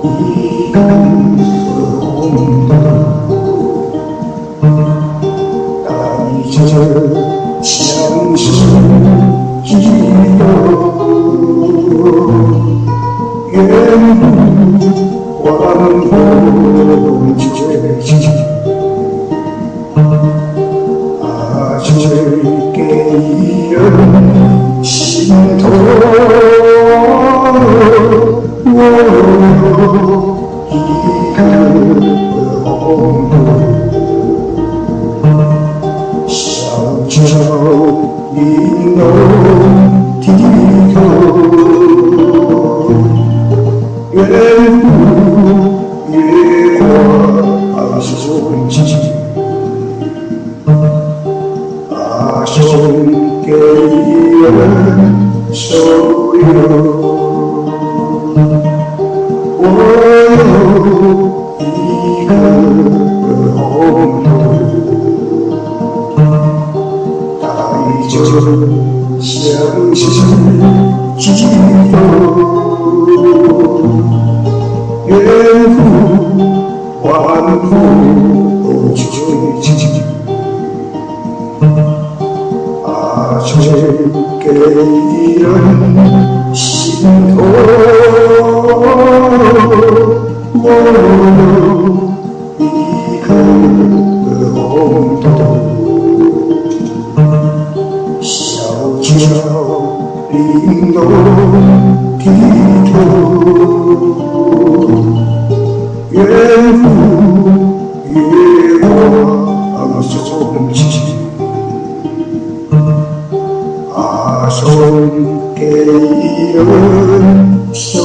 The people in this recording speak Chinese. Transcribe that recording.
一根红灯，带着相思激动，远不晚风吹起，吹给人心痛。一个红豆，小桥玲珑低头，远古月华送起，送给人手有。我有一个红豆，带着相思激动，远赴晚风吹起，吹给人心痛。我有一颗红豆，小桥玲珑低头，远赴月华送起，送给人手。